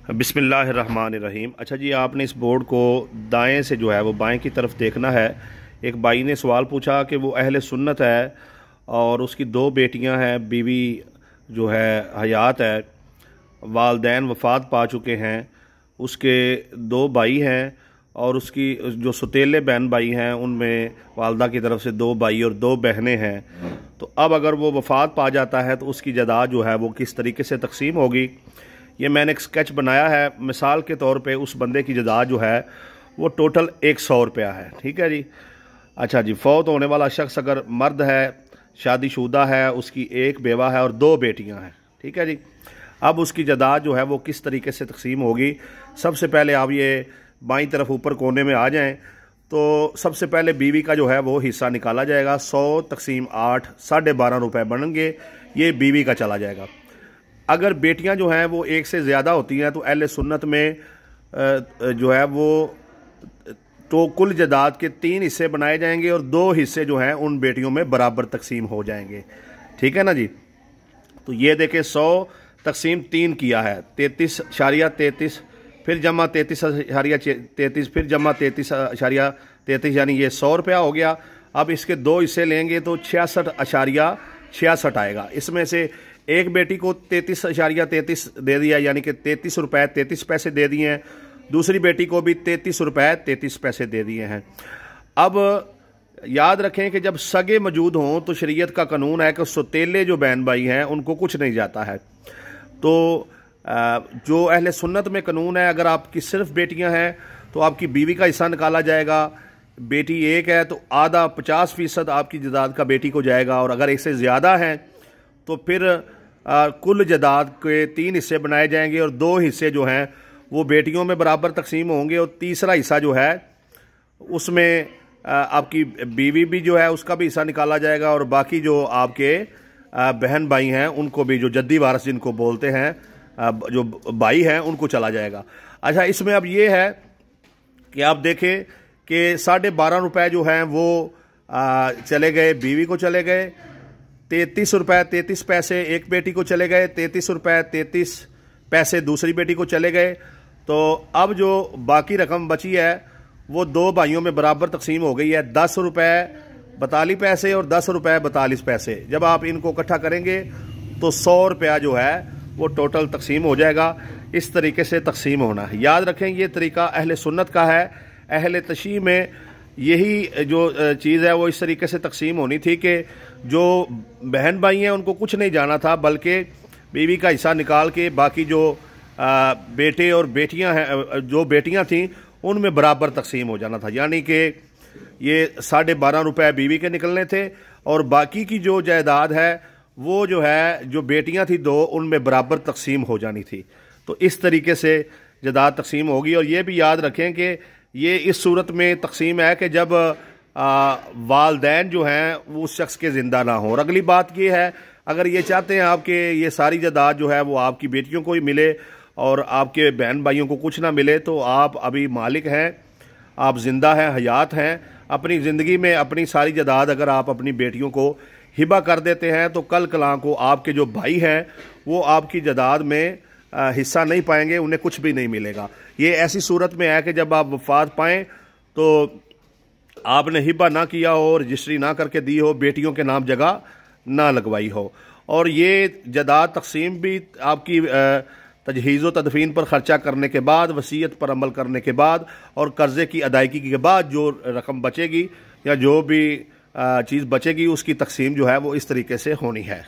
بسم اللہ الرحمن الرحیم۔ اچھا جی، آپ نے اس بورڈ کو دائیں سے جو ہے وہ بائیں کی طرف دیکھنا ہے۔ ایک بھائی نے سوال پوچھا کہ وہ اہل سنت ہے اور اس کی دو بیٹیاں ہیں، بیوی جو ہے حیات ہے، والدین وفات پا چکے ہیں، اس کے دو بھائی ہیں اور اس کی جو ستیلے بہن بھائی ہیں ان میں والدہ کی طرف سے دو بھائی اور دو بہنیں ہیں۔ تو اب اگر وہ وفات پا جاتا ہے تو اس کی جائیداد جو ہے وہ کس طریقے سے تقسیم ہوگی، یہ میں نے ایک سکیچ بنایا ہے۔ مثال کے طور پہ اس بندے کی جائیداد جو ہے وہ ٹوٹل 100 روپیہ ہے، ٹھیک ہے جی۔ اچھا جی، فوت ہونے والا شخص اگر مرد ہے، شادی شدہ ہے، اس کی ایک بیوہ ہے اور دو بیٹیاں ہیں، ٹھیک ہے جی۔ اب اس کی جائیداد جو ہے وہ کس طریقے سے تقسیم ہوگی، سب سے پہلے آپ یہ بائیں طرف اوپر کونے میں آ جائیں تو سب سے پہلے بیوی کا جو ہے وہ حصہ نکالا جائے گا۔ 100 تقسیم 8 12.5 روپے بنیں گے، یہ بیوی کا چلا جائے گا۔ اگر بیٹیاں جو ہیں وہ ایک سے زیادہ ہوتی ہیں تو اہل سنت میں جو ہے وہ تو کل جائیداد کے 3 حصے بنائے جائیں گے اور 2 حصے جو ہیں ان بیٹیوں میں برابر تقسیم ہو جائیں گے، ٹھیک ہے نا جی۔ تو یہ دیکھیں 100 تقسیم 3 کیا ہے، 33.33، پھر جمع 33.33، پھر جمع 33.33، یعنی یہ 100 روپیہ ہو گیا۔ اب اس کے 2 حصے لیں گے تو 66.66 آئے گا۔ اس میں سے ایک بیٹی کو 33.33 دے دیا، یعنی کہ 33 روپے 33 پیسے دے دیے ہیں، دوسری بیٹی کو بھی 33 روپے 33 پیسے دے دیے ہیں۔ اب یاد رکھیں کہ جب سگے موجود ہوں تو شریعت کا قانون ہے کہ ستیلے جو بہن بھائی ہیں ان کو کچھ نہیں جاتا ہے۔ تو جو اہل سنت میں قانون ہے، اگر آپ کی صرف بیٹیاں ہیں تو آپ کی بیوی کا حصہ نکالا جائے گا، بیٹی ایک ہے تو آدھا 50% آپ کی جائیداد کا بیٹی کو جائے گا، اور اگر ایک سے زیادہ ہیں تو پھر کل جائیداد کے 3 حصے بنائے جائیں گے اور 2 حصے جو ہیں وہ بیٹیوں میں برابر تقسیم ہوں گے، اور تیسرا حصہ جو ہے اس میں آپ کی بیوی بھی جو ہے اس کا بھی حصہ نکالا جائے گا، اور باقی جو آپ کے بہن بھائی ہیں ان کو بھی، جو جدی وارث جن کو بولتے ہیں، جو بھائی ہیں ان کو چلا جائے گا۔ اچھا، اس میں اب یہ ہے کہ آپ دیکھیں کہ 12.5 روپے جو ہیں وہ چلے گئے بیوی کو، چلے گئے 33 روپے 33 پیسے ایک بیٹی کو چلے گئے، 33 روپے 33 پیسے دوسری بیٹی کو چلے گئے۔ تو اب جو باقی رقم بچی ہے وہ 2 بھائیوں میں برابر تقسیم ہو گئی ہے، 10 روپے 42 پیسے اور 10 روپے 42 پیسے۔ جب آپ ان کو اکٹھا کریں گے تو 100 روپیہ جو ہے وہ ٹوٹل تقسیم ہو جائے گا۔ اس طریقے سے تقسیم ہونا ہے، یاد رکھیں یہ طریقہ اہل سنت کا ہے۔ اہل تشیع میں یہی جو چیز ہے وہ اس طریقے سے تقسیم ہونی تھی کہ جو بہن بھائی ہیں ان کو کچھ نہیں جانا تھا، بلکہ بیوی کا حصہ نکال کے باقی جو بیٹے اور بیٹیاں ہیں، جو بیٹیاں تھیں ان میں برابر تقسیم ہو جانا تھا، یعنی کہ یہ 12.5 روپے بیوی کے نکلنے تھے اور باقی کی جو جائیداد ہے وہ جو ہے جو بیٹیاں تھیں 2 ان میں برابر تقسیم ہو جانی تھی۔ تو اس طریقے سے جائیداد تقسیم ہوگی، اور یہ بھی یاد رکھیں کہ یہ اس صورت میں تقسیم ہے کہ جب والدین جو ہیں وہ اس شخص کے زندہ نہ ہوں۔ اور اگلی بات یہ ہے، اگر یہ چاہتے ہیں آپ کہ یہ ساری جائیداد جو ہے وہ آپ کی بیٹیوں کو ہی ملے اور آپ کے بہن بھائیوں کو کچھ نہ ملے، تو آپ ابھی مالک ہیں، آپ زندہ ہیں، حیات ہیں، اپنی زندگی میں اپنی ساری جائیداد اگر آپ اپنی بیٹیوں کو ہبہ کر دیتے ہیں تو کل کلاں کو آپ کے جو بھائی ہیں وہ آپ کی جائیداد میں حصہ نہیں پائیں گے، انہیں کچھ بھی نہیں ملے گا۔ یہ ایسی صورت میں ہے کہ جب آپ وفات پائیں تو آپ نے ہبہ نہ کیا ہو، رجسٹری نہ کر کے دی ہو، بیٹیوں کے نام جگہ نہ لگوائی ہو، اور یہ جائیداد تقسیم بھی آپ کی تجہیز و تدفین پر خرچہ کرنے کے بعد، وصیت پر عمل کرنے کے بعد اور قرضے کی ادائیگی کے بعد جو رقم بچے گی یا جو بھی چیز بچے گی اس کی تقسیم جو ہے وہ اس طریقے سے ہونی ہے۔